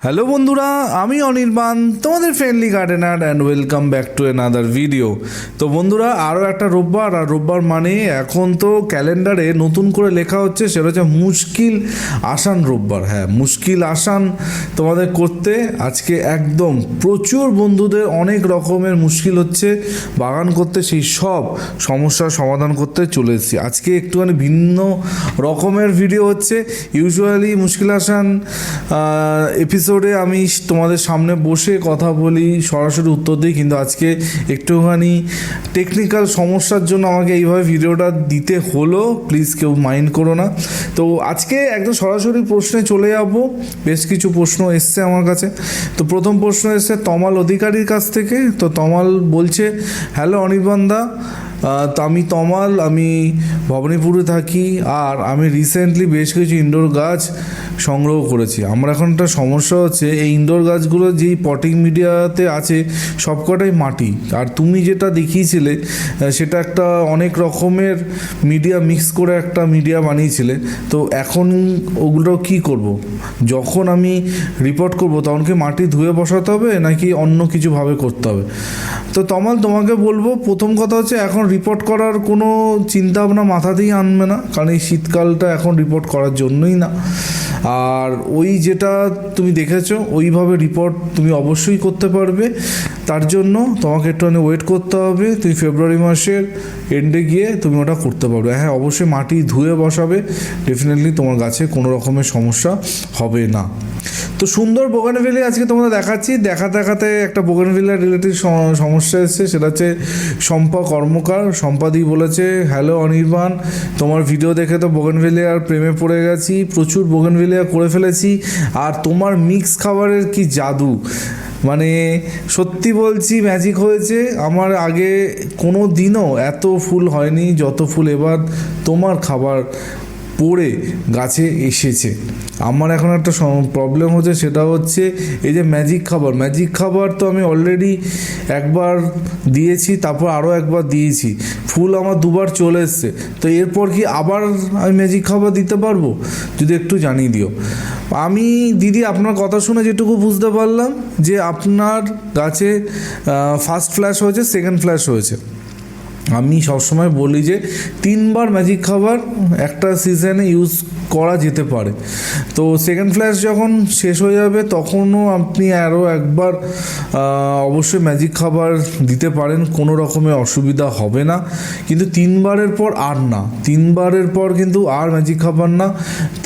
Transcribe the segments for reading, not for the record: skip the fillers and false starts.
Hello বন্ধুরা, আমি অনির্বাণ, তোমাদের friendly gardener and welcome back to another video. তো বন্ধুরা, আরও একটা রোববার, আর রোববার মানে এখন তো ক্যালেন্ডারে নতুন করে লেখা হচ্ছে, সেটা হচ্ছে মুশকিল আসান রোববার। হ্যাঁ, মুশকিল আসান তোমাদের করতে আজকে একদম প্রচুর বন্ধুদের অনেক রকমের মুশকিল হচ্ছে বাগান করতে, সেই সব সমস্যার সমাধান করতে চলে এসেছি। আজকে একটুখানি ভিন্ন রকমের ভিডিও হচ্ছে। ইউজুয়ালি মুশকিল আসান এপিসোডে আমি তোমাদের সামনে বসে কথা বলি, সরাসরি উত্তর দিই, কিন্তু আজকে একটুখানি টেকনিক্যাল সমস্যার জন্য আমাকে এইভাবে ভিডিওটা দিতে হলো, প্লিজ কেউ মাইন্ড করো না। তো আজকে একদম সরাসরি প্রশ্নে চলে যাব। বেশ কিছু প্রশ্ন এসছে আমার কাছে। তো প্রথম প্রশ্ন এসছে তমাল অধিকারীর কাছ থেকে। তো তমাল বলছে, হ্যালো অনির্বাণ দা, তো আমি তমাল, আমি ভবানীপুরে থাকি, আর আমি রিসেন্টলি বেশ কিছু ইনডোর গাছ সংগ্রহ করেছি। আমার এখন একটা সমস্যা হচ্ছে, এই ইনডোর গাছগুলো যেই পটিং মিডিয়াতে আছে সবকটাই মাটি, আর তুমি যেটা দেখিয়েছিলে সেটা একটা অনেক রকমের মিডিয়া মিক্স করে একটা মিডিয়া বানিয়েছিলে। তো এখন ওগুলো কি করব? যখন আমি রিপোর্ট করব তখন কি মাটি ধুয়ে বসাতে হবে নাকি অন্য কিছুভাবে করতে হবে? তো তমাল, তোমাকে বলবো, প্রথম কথা হচ্ছে এখন রিপোর্ট করার কোনো চিন্তা ভাবনা মাথাতেই আনবে না, কারণ এই শীতকালটা এখন রিপোর্ট করার জন্যই না। আর ওই যেটা তুমি দেখেছো ওইভাবে রিপোর্ট তুমি অবশ্যই করতে পারবে। তার জন্য তোমাকে একটুখানি ওয়েট করতে হবে। তুমি ফেব্রুয়ারি মাসের এন্ডে গিয়ে তুমি ওটা করতে পারবে। হ্যাঁ, অবশ্যই মাটি ধুয়ে বসাবে, ডেফিনেটলি তোমার গাছে কোনো রকমের সমস্যা হবে না। তো সুন্দর বোগানভেলিয়া আজকে তোমাদের দেখাচ্ছি। দেখাতে একটা বোগানভেলিয়া রিলেটেড সমস্যা এসেছে, সেটা হচ্ছে শম্পা কর্মকার। সম্পাদি বলেছে, হ্যালো অনির্বাণ, তোমার ভিডিও দেখে তো বোগানভেলিয়ার প্রেমে পড়ে গেছি, প্রচুর বোগানভেলিয়া করে ফেলেছি, আর তোমার মিক্স খাবারের কি জাদু, মানে সত্যি বলছি ম্যাজিক হয়েছে। আমার আগে কোনো দিনও এত ফুল হয়নি যত ফুল এবার তোমার খাবার পড়ে গাছে এসেছে। আমার এখন একটা প্রবলেম হচ্ছে, সেটা হচ্ছে এই যে ম্যাজিক খাবার তো আমি অলরেডি একবার দিয়েছি, তারপর আরও একবার দিয়েছি, ফুল আমার দুবার চলে এসছে। তো এরপর কি আবার আমি ম্যাজিক খাবার দিতে পারবো? যদি একটু জানিয়ে দিও। আমি দিদি আপনার কথা শুনে যেটুকু বুঝতে পারলাম যে আপনার গাছে ফার্স্ট ফ্ল্যাশ হয়েছে, সেকেন্ড ফ্ল্যাশ হয়েছে। আমি সবসময় বলি যে 3বার ম্যাজিক খাবার একটা সিজনে ইউজ করা যেতে পারে। তো সেকেন্ড ফ্ল্যাশ যখন শেষ হয়ে যাবে তখনও আপনি আরও একবার অবশ্যই ম্যাজিক খাবার দিতে পারেন, কোনো রকমের অসুবিধা হবে না। কিন্তু 3বারের পর আর না, 3বারের পর কিন্তু আর ম্যাজিক খাবার না,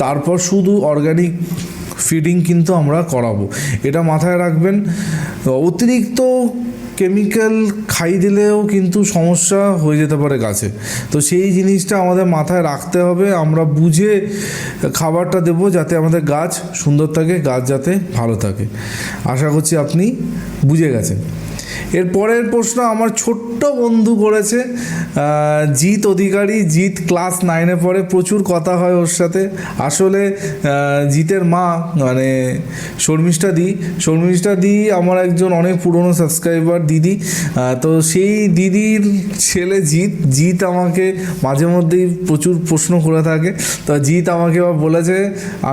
তারপর শুধু অর্গানিক ফিডিং কিন্তু আমরা করাবো, এটা মাথায় রাখবেন। অতিরিক্ত কেমিক্যাল খাই দিলেও কিন্তু সমস্যা হয়ে যেতে পারে গাছে। তো সেই জিনিসটা আমাদের মাথায় রাখতে হবে, আমরা বুঝে খাবারটা দেবো যাতে আমাদের গাছ সুন্দর থাকে, গাছ যাতে ভালো থাকে। আশা করছি আপনি বুঝে গেছেন। এর পরের প্রশ্ন আমার ছোট্ট বন্ধু করেছে, জিৎ অধিকারী। জিৎ ক্লাস 9-এ পড়ে, প্রচুর কথা হয় ওর সাথে। আসলে জিতের মা মানে শর্মিষ্ঠা দি আমার একজন অনেক পুরনো সাবস্ক্রাইবার দিদি। তো সেই দিদির ছেলে জিৎ আমাকে মাঝে মধ্যেই প্রচুর প্রশ্ন করে থাকে। তো জিৎ আমাকে এবার বলেছে,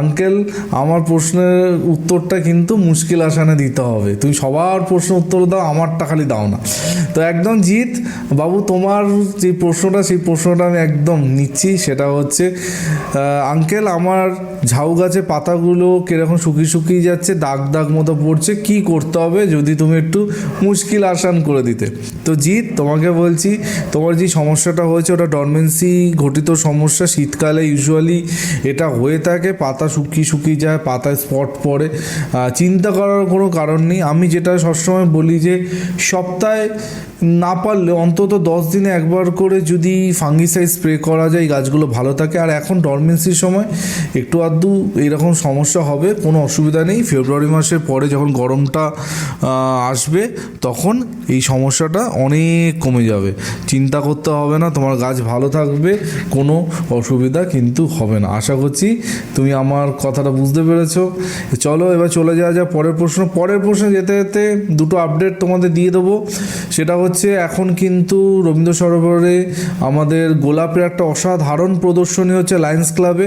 আঙ্কেল আমার প্রশ্নের উত্তরটা কিন্তু মুশকিল আসানে দিতে হবে, তুমি সবার প্রশ্ন উত্তর দাও, আমারটা খালি দাও না। তো একদম জিৎ বাবু, তোমার যে প্রশ্নটা সেই প্রশ্নটা আমি একদম নিচ্ছি। সেটা হচ্ছে, আঙ্কেল আমার ঝাউ গাছে পাতাগুলো কীরকম শুকিয়ে যাচ্ছে, দাগ মতো পড়ছে, কি করতে হবে যদি তুমি একটু মুশকিল আসান করে দিতে। তো জিৎ, তোমাকে বলছি, তোমার যে সমস্যাটা হয়েছে ওটা ডরমেন্সি ঘটিত সমস্যা। শীতকালে ইউজুয়ালি এটা হয়ে থাকে, পাতা শুকিয়ে যায়, পাতায় স্পট পড়ে। চিন্তা করার কোনো কারণ নেই। আমি যেটা সবসময় বলি যে সপ্তাহে না পারলে অন্তত 10 দিনে একবার করে যদি ফাঙ্গিসাইড স্প্রে করা যায়, গাছগুলো ভালো থাকে। আর এখন ডরমেন্সির সময় একটু আধটু এইরকম সমস্যা হবে, কোনো অসুবিধা নেই। ফেব্রুয়ারি মাসের পরে যখন গরমটা আসবে তখন এই সমস্যাটা অনেক কমে যাবে, চিন্তা করতে হবে না, তোমার গাছ ভালো থাকবে, কোনো অসুবিধা কিন্তু হবে না। আশা করছি তুমি আমার কথাটা বুঝতে পেরেছো। চলো এবার চলে যাওয়া যায় পরের প্রশ্ন। যেতে যেতে দুটো আপডেট তোমাদের দিয়ে দেবো। সেটা হচ্ছে এখন কিন্তু রবীন্দ্র সরোবরে আমাদের গোলাপের একটা অসাধারণ প্রদর্শনী হচ্ছে লায়ন্স ক্লাবে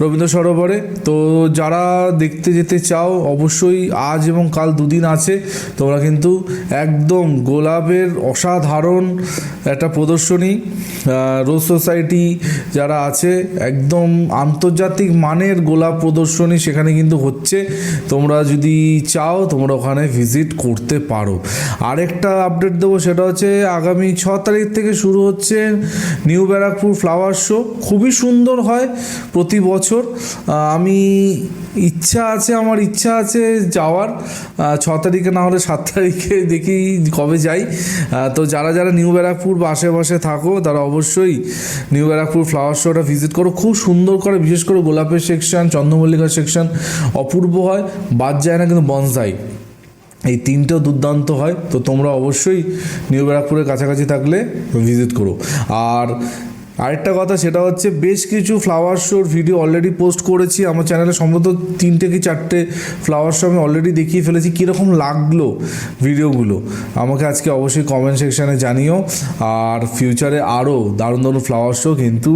রবীন্দ্র সরোবরে। তো যারা দেখতে যেতে চাও অবশ্যই আজ এবং কাল দুদিন আছে, তোমরা কিন্তু একদম গোলাপের অসাধারণ একটা প্রদর্শনী, রোজ সোসাইটি যারা আছে একদম আন্তর্জাতিক মানের গোলাপ প্রদর্শনী সেখানে কিন্তু হচ্ছে। তোমরা যদি চাও তোমরা ওখানে ভিজিট করতে পারো। আরেকটা আপডেট দেবো, সেটা হচ্ছে আগামী 6 তারিখ থেকে শুরু হচ্ছে নিউ ব্যারাকপুর ফ্লাওয়ার শো। খুবই সুন্দর হয় প্রতি বছর। আমি আমার ইচ্ছা আছে যাওয়ার, 6 তারিখে না হলে 7 তারিখে দেখি কবে যাই। তো যারা যারা নিউ ব্যারাকপুর বা আশেপাশে থাকো তারা অবশ্যই নিউ ব্যারাকপুর ফ্লাওয়ার শোটা ভিজিট করো। খুব সুন্দর করে, বিশেষ করে গোলাপের সেকশন, চন্দ্রমল্লিকার সেকশন অপূর্ব হয়, বাদ যায় না কিন্তু বনসাই, এই তিনটেও দুর্দান্ত হয়। তো তোমরা অবশ্যই নিউ ব্যারাকপুরের কাছাকাছি থাকলে ভিজিট করো। আর আরেকটা কথা, সেটা হচ্ছে বেশ কিছু ফ্লাওয়ার শোর ভিডিও অলরেডি পোস্ট করেছি আমার চ্যানেলে, সম্ভবত 3টে কি 4টে ফ্লাওয়ার শো আমি অলরেডি দেখিয়ে ফেলেছি। কীরকম লাগলো ভিডিওগুলো আমাকে আজকে অবশ্যই কমেন্ট সেকশানে জানিও। আর ফিউচারে আরও দারুণ দারুণ ফ্লাওয়ার শো কিন্তু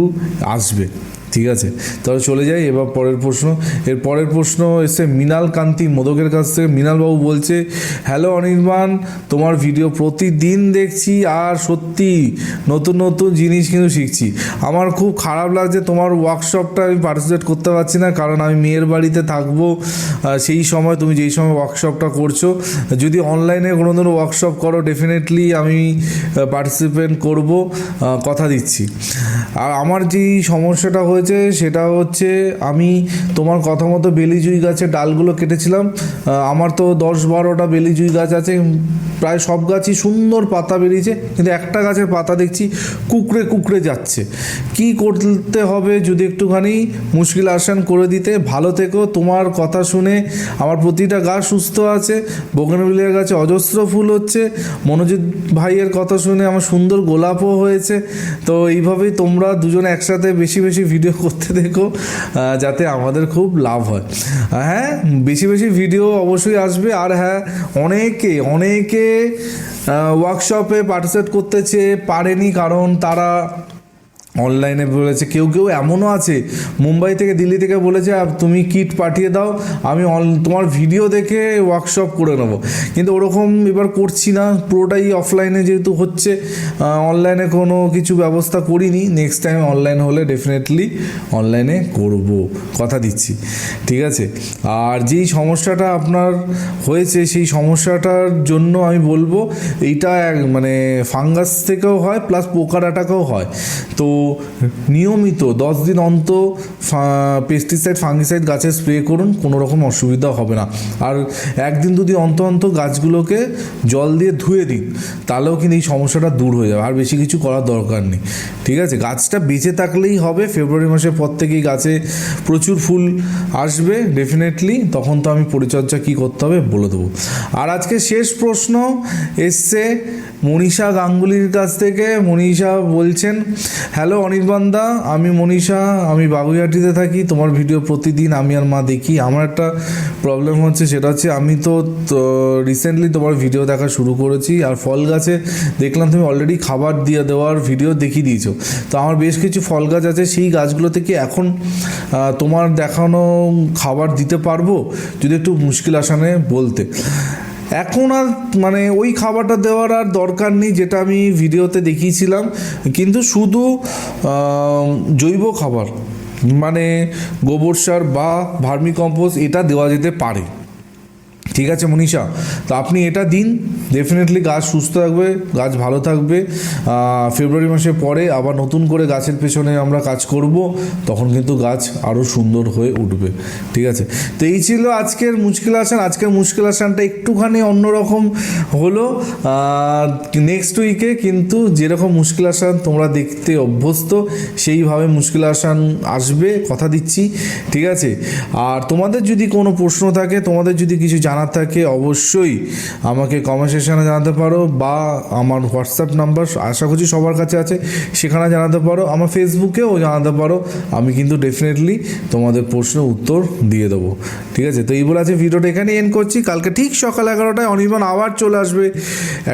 আসবে, ঠিক আছে? তাহলে চলে যাই এবার পরের প্রশ্ন। এর পরের প্রশ্ন এসে মৃণাল কান্তি মোদকের কাছ থেকে। মৃণালবাবু বলছে, হ্যালো অনির্বাণ, তোমার ভিডিও প্রতিদিন দেখছি আর সত্যি নতুন নতুন জিনিস কিন্তু শিখছি। আমার খুব খারাপ লাগছে তোমার ওয়ার্কশপটা আমি পার্টিসিপেট করতে পারছি না, কারণ আমি মেয়ের বাড়িতে থাকবো সেই সময়, তুমি যেই সময় ওয়ার্কশপটা করছো। যদি অনলাইনে কোনো ধরনের ওয়ার্কশপ করো ডেফিনেটলি আমি পার্টিসিপেট করব, কথা দিচ্ছি। আর আমার যেই সমস্যাটা হয়েছে সেটা হচ্ছে আমি তোমার কথা মতো বেলিজুই গাছের ডালগুলো কেটেছিলাম। আমার তো 10-12টা বেলিজুই গাছ আছে, প্রায় সব গাছই সুন্দর পাতা বেরিয়েছে, কিন্তু একটা গাছের পাতা দেখছি কুকড়ে কুকড়ে যাচ্ছে। কি করতে হবে যদি একটুখানি মুশকিল আসান করে দিতে। ভালো থেকো, তোমার কথা শুনে আমার প্রতিটা গাছ সুস্থ আছে, বোগেনভিলিয়ার গাছে অজস্র ফুল হচ্ছে, মনোজিৎ ভাইয়ের কথা শুনে আমার সুন্দর গোলাপও হয়েছে। তো এইভাবেই তোমরা দুজনে একসাথে বেশি বেশি ভিডিও করতে দেখো, যাতে আমাদের খুব লাভ হয়। হ্যাঁ, বেশি বেশি ভিডিও অবশ্যই আসবে। আর হ্যাঁ, অনেকে ওয়ার্কশপে পার্টিসিপেট করতে চেয়ে পারেনি, কারণ তারা অনলাইনে বলেছে। কেউ এমনও আছে মুম্বাই থেকে, দিল্লি থেকে বলেছে তুমি কিট পাঠিয়ে দাও, আমি তোমার ভিডিও দেখে ওয়ার্কশপ করে নেবো। কিন্তু ওরকম এবার করছি না, পুরোটাই অফলাইনে যেহেতু হচ্ছে, অনলাইনে কোনো কিছু ব্যবস্থা করিনি। নেক্সট টাইম অনলাইন হলে ডেফিনেটলি অনলাইনে করব, কথা দিচ্ছি, ঠিক আছে? আর যেই সমস্যাটা আপনার হয়েছে সেই সমস্যাটার জন্য আমি বলবো এইটা মানে ফাঙ্গাস থেকেও হয়, প্লাস পোকার অ্যাটাকও হয়। তো নিয়মিত 10 দিন অন্তর পেস্টিসাইড ফাঙ্গিসাইড গাছে স্প্রে করুন, কোনো রকম অসুবিধা হবে না। আর 1 দিন 2 দিন অন্তর গাছগুলোকে জল দিয়ে ধুয়ে দিন, তাহলেও কিন্তু এই সমস্যাটা দূর হয়ে যাবে। আর বেশি কিছু করার দরকার নেই, ঠিক আছে? গাছটা বেঁচে থাকলেই হবে। ফেব্রুয়ারি মাসের পর থেকেই গাছে প্রচুর ফুল আসবে ডেফিনেটলি, তখন তো আমি পরিচর্যা কী করতে হবে বলে দেবো। আর আজকে শেষ প্রশ্ন এসছে মনীষা গাঙ্গুলির কাছ থেকে। মনীষা বলছেন, হ্যালো অনির্বাণদা, আমি মনীষা, আমি বাগুইহাটিতে থাকি। তোমার ভিডিও প্রতিদিন আমি আর মা দেখি। আমার একটা প্রবলেম হচ্ছে, সেটা হচ্ছে আমি তো রিসেন্টলি তোমার ভিডিও দেখা শুরু করেছি, আর ফল গাছে দেখলাম তুমি অলরেডি খাবার দিয়ে দেওয়ার ভিডিও দেখিয়ে দিয়েছো। তো আমার বেশ কিছু ফল গাছ আছে, সেই গাছগুলো থেকে এখন তোমার দেখানো খাবার দিতে পারবো? যদি একটু মুশকিল আসানে বলতে। এখন আর মানে ওই খাবারটা দেওয়ার আর দরকার নেই যেটা আমি ভিডিওতে দেখিয়েছিলাম, কিন্তু শুধু জৈব খাবার মানে গোবর সার বা ভার্মি কম্পোস্ট এটা দেওয়া যেতে পারে, ঠিক আছে মনীষা? তো আপনি এটা দিন, ডেফিনেটলি গাছ সুস্থ থাকবে, গাছ ভালো থাকবে। ফেব্রুয়ারি মাসের পরে আবার নতুন করে গাছের পেছনে আমরা কাজ করব, তখন কিন্তু গাছ আরও সুন্দর হয়ে উঠবে, ঠিক আছে? তো এই ছিল আজকের মুশকিল আসান। আজকের মুশকিল আসানটা একটুখানি অন্যরকম হলো। নেক্সট উইকে কিন্তু যেরকম মুশকিল আসান তোমরা দেখতে অভ্যস্ত, সেইভাবে মুশকিল আসান আসবে, কথা দিচ্ছি, ঠিক আছে? আর তোমাদের যদি কোনো প্রশ্ন থাকে, তোমাদের যদি কিছু জানার থাকে অবশ্যই আমাকে কমেন্ট সেকশনে জানাতে পারো, বা আমার হোয়াটসঅ্যাপ নাম্বার আশা করছি সবার কাছে আছে, সেখানে জানাতে পারো, আমার ফেসবুকেও জানাতে পারো। আমি কিন্তু ডেফিনেটলি তোমাদের প্রশ্নের উত্তর দিয়ে দেবো। ঠিক আছে, তো এই বলে আছে ভিডিওটা এখানে এন্ড করছি। কালকে ঠিক সকাল 11টায় অনির্বাণ আবার চলে আসবে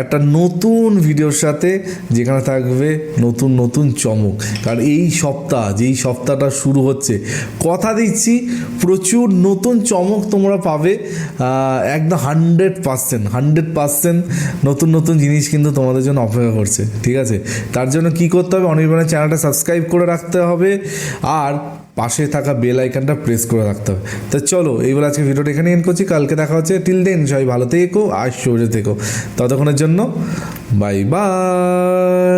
একটা নতুন ভিডিওর সাথে, যেখানে থাকবে নতুন নতুন চমক। কারণ এই সপ্তাহ, যেই সপ্তাহটা শুরু হচ্ছে, কথা দিচ্ছি প্রচুর নতুন চমক তোমরা পাবে। একদম 100% নতুন নতুন জিনিস কিন্তু তোমাদের জন্য অপেক্ষা করছে। ঠিক আছে, তার জন্য কি করতে হবে, অনির্বাণের চ্যানেলটা সাবস্ক্রাইব করে রাখতে হবে, আর পাশে থাকা বেল আইকনটা প্রেস করে রাখতে হবে। তো চলো, এইবার আজকে ভিডিওটা এখানে এন্ড করছি। কালকে দেখা হচ্ছে। টিল দেন সবাই ভালো থেকো আর সুস্থ থেকো। ততক্ষণের জন্য বাই বাই।